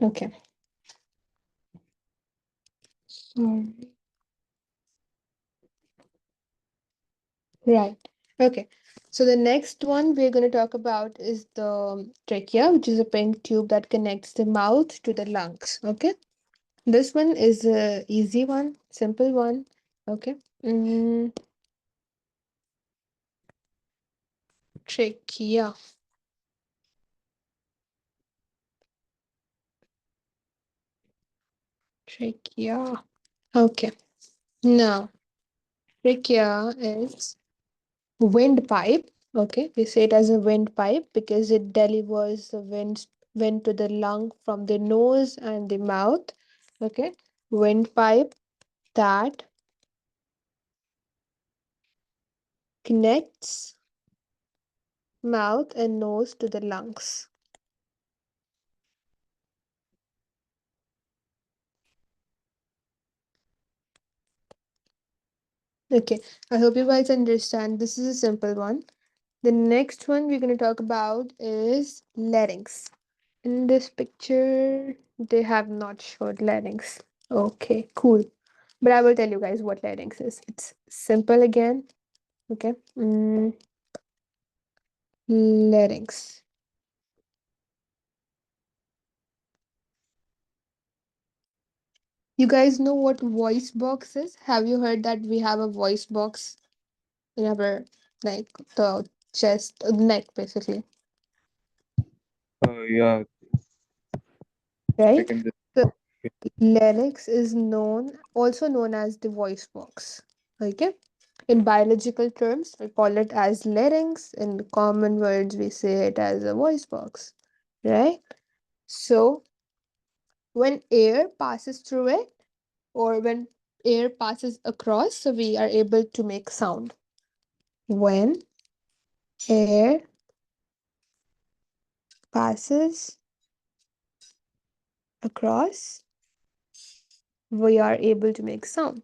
Okay. Sorry. Right. Okay. So the next one we're going to talk about is the trachea, which is a pink tube that connects the mouth to the lungs. Okay. This one is a easy one, simple one. Okay. Mm, trachea. Trachea. Okay. Now, trachea is windpipe. Okay. We say it as a windpipe because it delivers the wind to the lung from the nose and the mouth. Okay. Windpipe that connects mouth and nose to the lungs. Okay, I hope you guys understand. This is a simple one. The next one we're going to talk about is larynx. In this picture, they have not showed larynx. Okay, cool. But I will tell you guys what larynx is. It's simple again. Okay. Larynx. You guys know what voice box is? Have you heard that we have a voice box in our, like, the chest, neck basically, Yeah, I right? can just. So larynx is also known as the voice box. Okay. In biological terms, we call it as larynx. In common words, we say it as a voice box, right? So when air passes through it, or when air passes across, so we are able to make sound. When air passes across, we are able to make sound.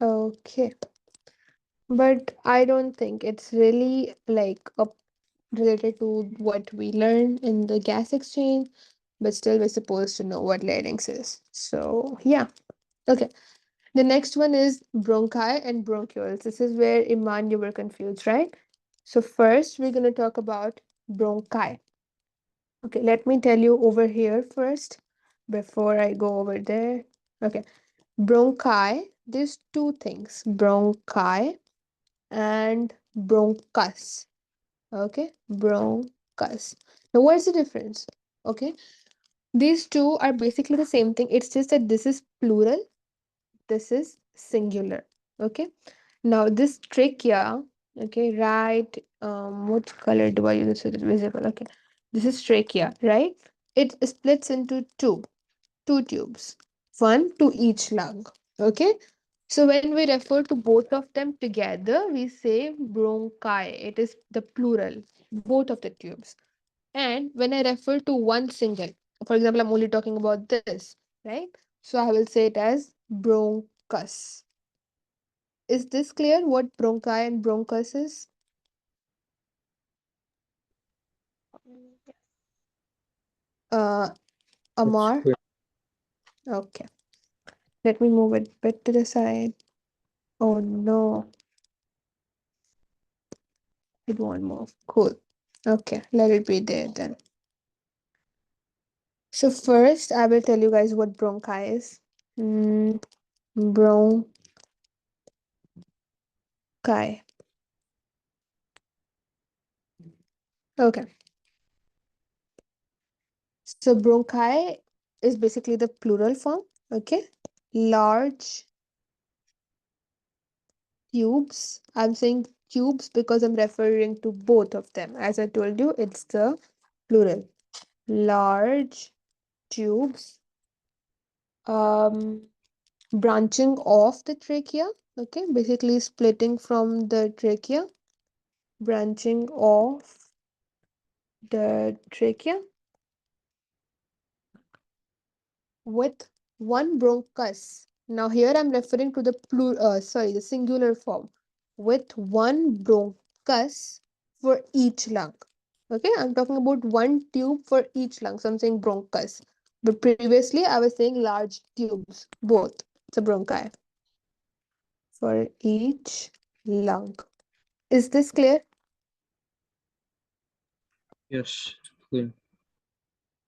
Okay. But I don't think it's really like related to what we learn in the gas exchange, but still we're supposed to know what larynx is. So yeah. Okay. The next one is bronchi and bronchioles. This is where Iman you were confused, right? So first we're gonna talk about bronchi. Okay, let me tell you over here first before I go over there. Okay. Bronchi, there's two things, bronchi and bronchus. Okay, bronchus. Now, what's the difference? Okay, these two are basically the same thing. It's just that this is plural, this is singular. Okay, now this trachea. Okay, right. What color do I use so it's visible? Okay, this is trachea, right? It splits into two tubes, one to each lung. Okay, so when we refer to both of them together, we say bronchi. It is the plural, both of the tubes. And when I refer to one single, for example, I'm only talking about this, right? So I will say it as bronchus. Is this clear what bronchi and bronchus is? Uh, It's Amar? clear. Okay. Let me move it a bit to the side. Oh no, it won't move. Cool. Okay, let it be there then. So first, I will tell you guys what bronchi is. Mm, bronchi. Okay. So bronchi is basically the plural form. Okay. Large tubes. I'm saying tubes because I'm referring to both of them. As I told you, it's the plural. Large tubes. Um, branching off the trachea. Okay. Basically splitting from the trachea. Branching off the trachea with one bronchus. Now here I'm referring to the the singular form. with one bronchus for each lung. Okay, I'm talking about one tube for each lung. So I'm saying bronchus. But previously I was saying large tubes, both. It's a bronchi for each lung. Is this clear? Yes, clear.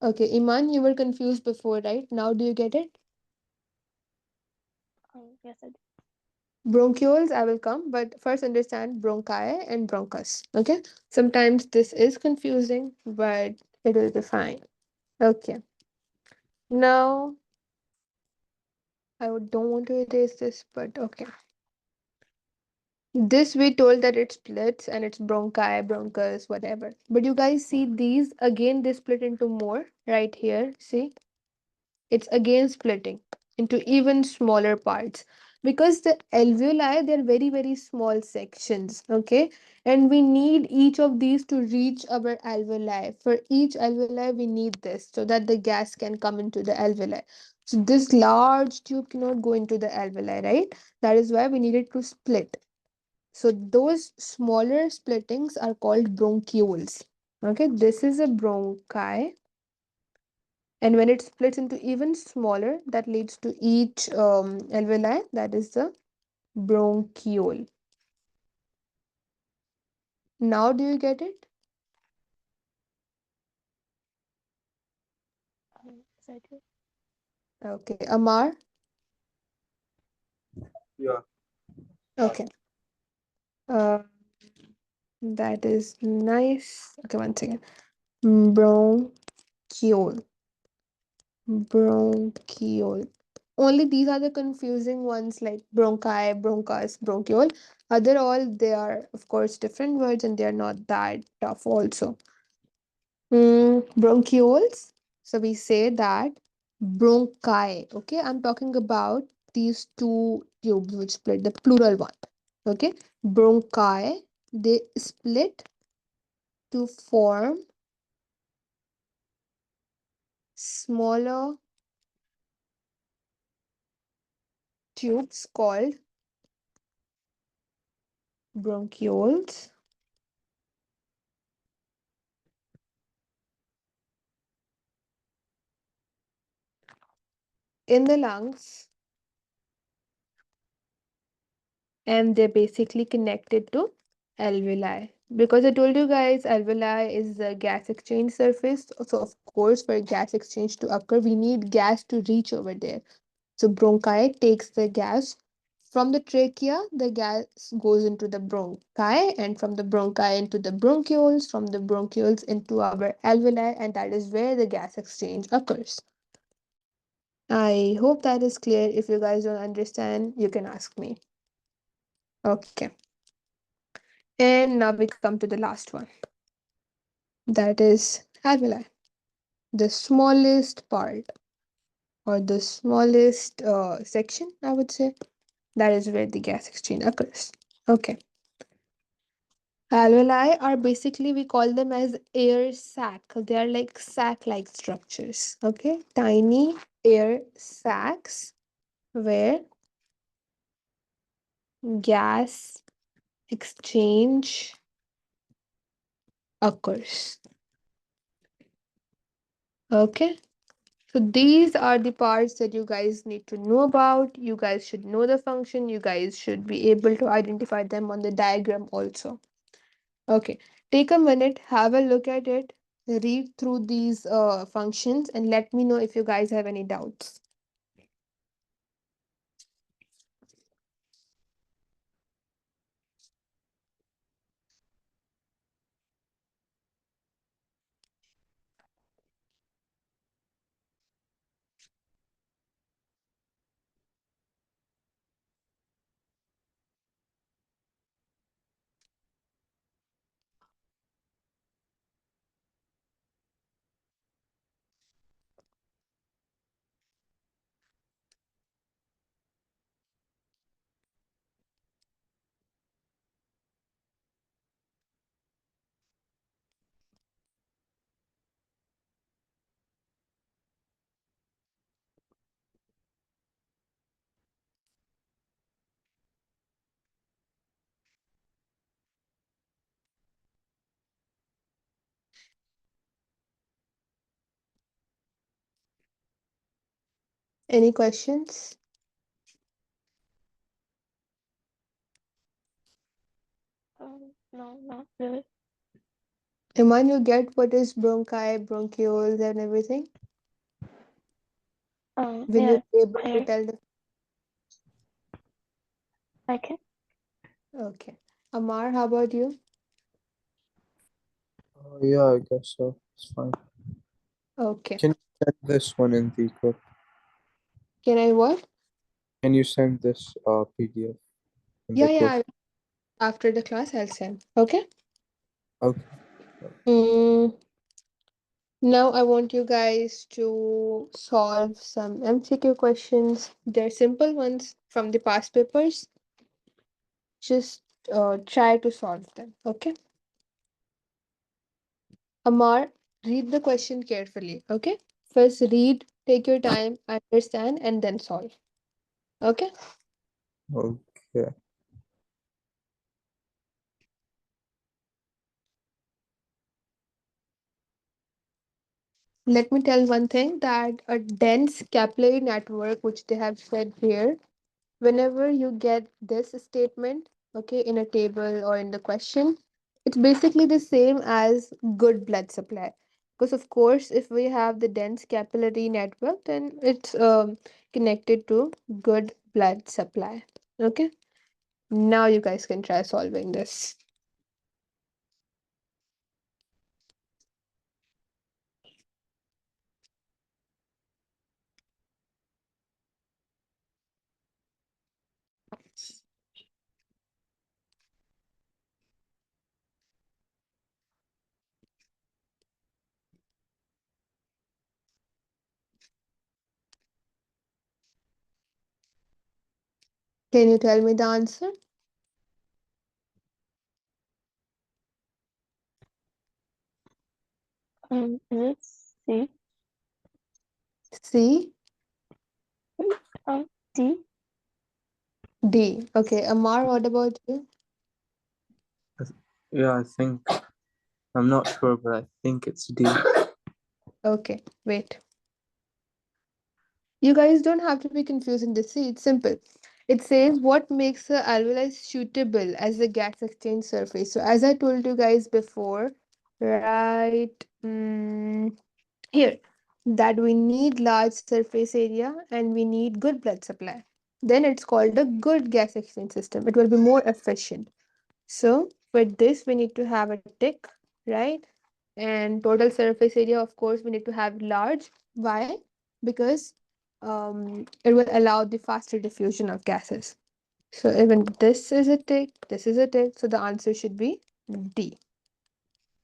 Okay, Iman, you were confused before, right? Now do you get it? Yes, I do. Bronchioles, I will come, but first understand bronchi and bronchus. Okay, sometimes this is confusing, but it will be fine. Okay, now don't want to erase this, but okay. This we told that it splits and it's bronchi, bronchus, whatever. But you guys see these again, they split into more right here. See, it's again splitting into even smaller parts because the alveoli, they're very, very small sections. Okay, and we need each of these to reach our alveoli. For each alveoli, we need this so that the gas can come into the alveoli. So this large tube cannot go into the alveoli, right? That is why we need it to split. So those smaller splittings are called bronchioles. Okay, this is a bronchi, and when it splits into even smaller, that leads to each alveoli. That is the bronchiole. Now, do you get it? Yes, I do. Okay, Amar. Yeah. Okay, uh, that is nice. Okay, one second. Bronchiole. Bronchiole. Only these are the confusing ones like bronchi, bronchus, bronchiole. Other all they are of course different words and they are not that tough also. Bronchioles. So we say that bronchi. Okay, I'm talking about these two tubes which split the plural one. Okay, bronchi. They split to form smaller tubes called bronchioles in the lungs, and they're basically connected to alveoli. Because I told you guys, alveoli is the gas exchange surface. So, of course, for gas exchange to occur, we need gas to reach over there. So, bronchi takes the gas from the trachea, the gas goes into the bronchi, and from the bronchi into the bronchioles, from the bronchioles into our alveoli, and that is where the gas exchange occurs. I hope that is clear. If you guys don't understand, you can ask me. Okay. And now we come to the last one. That is alveoli, the smallest part or the smallest section, I would say. That is where the gas exchange occurs. Okay. Alveoli are basically, we call them as air sac. They are like sac like structures. Okay. Tiny air sacs where gas exchange occurs. Okay. So these are the parts that you guys need to know about. You guys should know the function. You guys should be able to identify them on the diagram also. Okay, take a minute, have a look at it, read through these functions, and let me know if you guys have any doubts. Any questions? No, not really. Iman, you get what is bronchi, bronchioles, and everything? Will you Yeah, be able to I tell the... I can. Okay. Amar, how about you? Yeah, I guess so. It's fine. Okay. Can you send this one in the group? Can I what? Can you send this PDF in Yeah, the yeah. group? After the class, I'll send. Okay. Okay. Mm, now I want you guys to solve some MCQ questions. They're simple ones from the past papers. Just try to solve them. Okay. Amar, read the question carefully. Okay. First, read, take your time, understand, and then solve. Okay. Okay. Let me tell one thing that a dense capillary network, which they have said here, whenever you get this statement, okay, in a table or in the question, it's basically the same as good blood supply. Because, of course, if we have the dense capillary network, then it's connected to good blood supply. Okay. Now you guys can try solving this. Can you tell me the answer? Is it C? C, Wait, D? D. Okay. Amar, what about you? Yeah, I think I'm not sure, but I think it's D. Okay. Wait. You guys don't have to be confused in this. See, it's simple. It says what makes a alveoli suitable as a gas exchange surface. So as I told you guys before, right here, that we need large surface area and we need good blood supply. Then it's called a good gas exchange system. It will be more efficient. So for this, we need to have a tick, right? And total surface area, of course, we need to have large. Why? Because it will allow the faster diffusion of gases. So even this is a tick, this is a tick. So the answer should be D.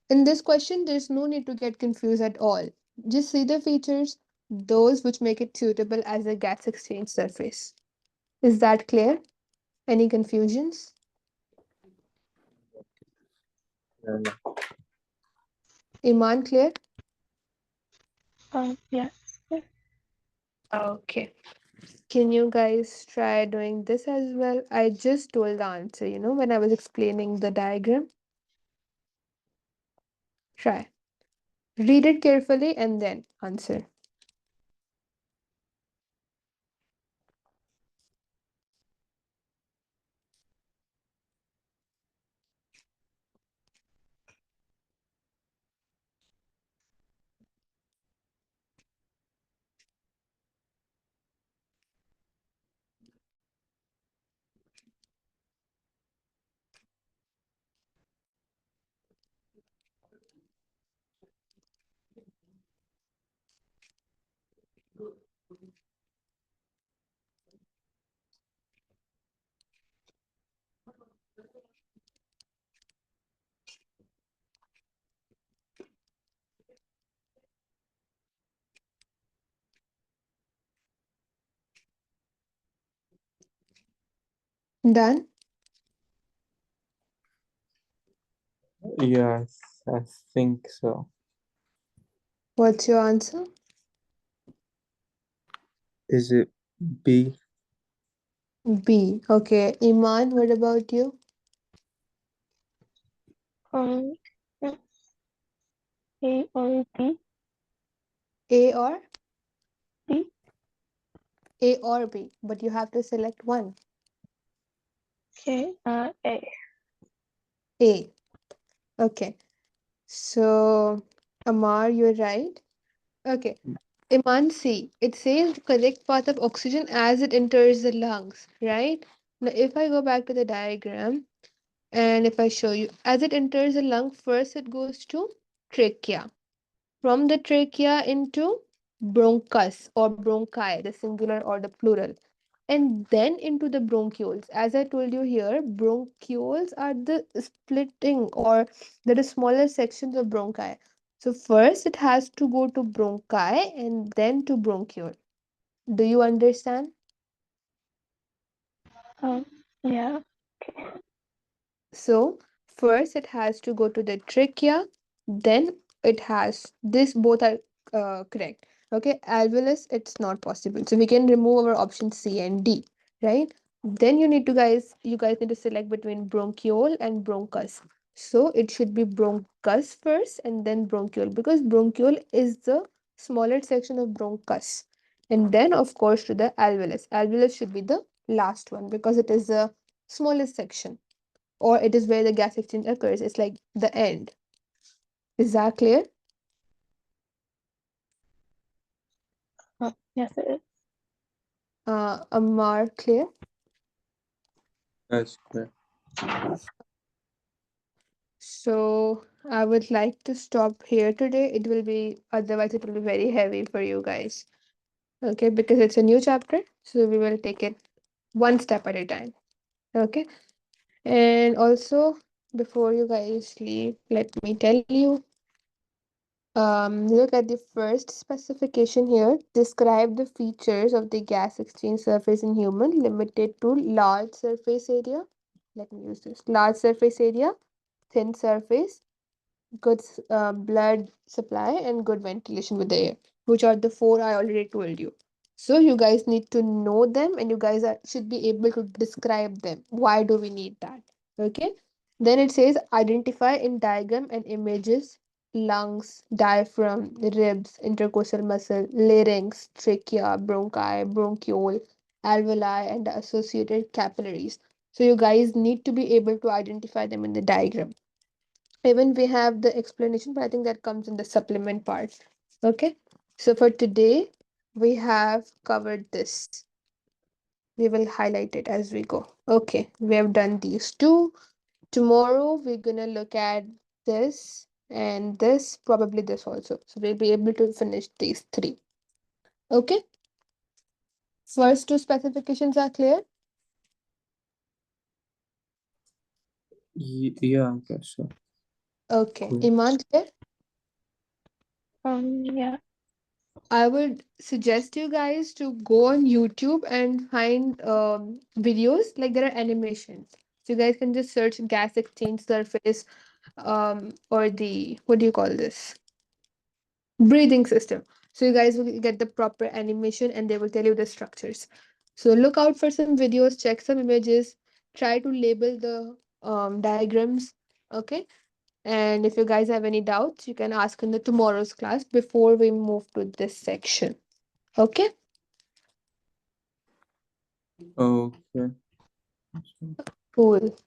In this question, there's no need to get confused at all. Just see the features, those which make it suitable as a gas exchange surface. Is that clear? Any confusions? And Iman, clear? Yes. Yes. Okay. Can you guys try doing this as well? I just told the answer, when I was explaining the diagram. Try. Read it carefully and then answer. Done? yeah, I think so. What's your answer? Is it B? B. Okay. Iman, what about you? Um, it's A or D? A or D? A or B, but you have to select one. Okay. A. A. Okay. So, Amar, you're right. Okay. Iman C. It says the correct path of oxygen as it enters the lungs, right? Now, if I go back to the diagram and if I show you, as it enters the lung, first it goes to trachea. From the trachea into bronchus or bronchi, the singular or the plural, and then into the bronchioles. As I told you here, bronchioles are the splitting or the smaller sections of bronchi. So first it has to go to bronchi and then to bronchiole. Do you understand? Um. Yeah. So first it has to go to the trachea, then it has this both are correct. Okay, alveolus it's not possible. So we can remove our option C and D, right? Then you guys need to select between bronchiole and bronchus. So it should be bronchus first and then bronchiole because bronchiole is the smaller section of bronchus. And then of course to the alveolus. Alveolus should be the last one because it is the smallest section or it is where the gas exchange occurs. It's like the end. Is that clear? Yes, it is. Amar, clear? That's correct. So I would like to stop here today. It will be otherwise it will be very heavy for you guys. Okay, because it's a new chapter, so we will take it one step at a time. Okay, and also before you guys leave, let me tell you. Look at the first specification here. Describe the features of the gas exchange surface in human limited to large surface area. Let me use this. Large surface area, thin surface, good blood supply, and good ventilation with the air, which are the four I already told you. So you guys need to know them, and you guys should be able to describe them. Why do we need that? Okay. Then it says identify in diagram and images lungs, diaphragm, ribs, intercostal muscle, larynx, trachea, bronchi, bronchiole, alveoli, and the associated capillaries. So you guys need to be able to identify them in the diagram. Even we have the explanation, but I think that comes in the supplement part. Okay. So for today, we have covered this. We will highlight it as we go. Okay. We have done these two. Tomorrow, we're gonna look at this and this, probably this also. So we'll be able to finish these three. Okay. First two specifications are clear. Yeah, I guess so. Okay. Cool. Iman, clear? Yeah. I would suggest you guys to go on YouTube and find videos like there are animations. So you guys can just search gas exchange surface or the what do you call this? Breathing system. So you guys will get the proper animation and they will tell you the structures. So look out for some videos, check some images, try to label the diagrams. Okay. And if you guys have any doubts, you can ask in the tomorrow's class before we move to this section. Okay. Okay. Cool.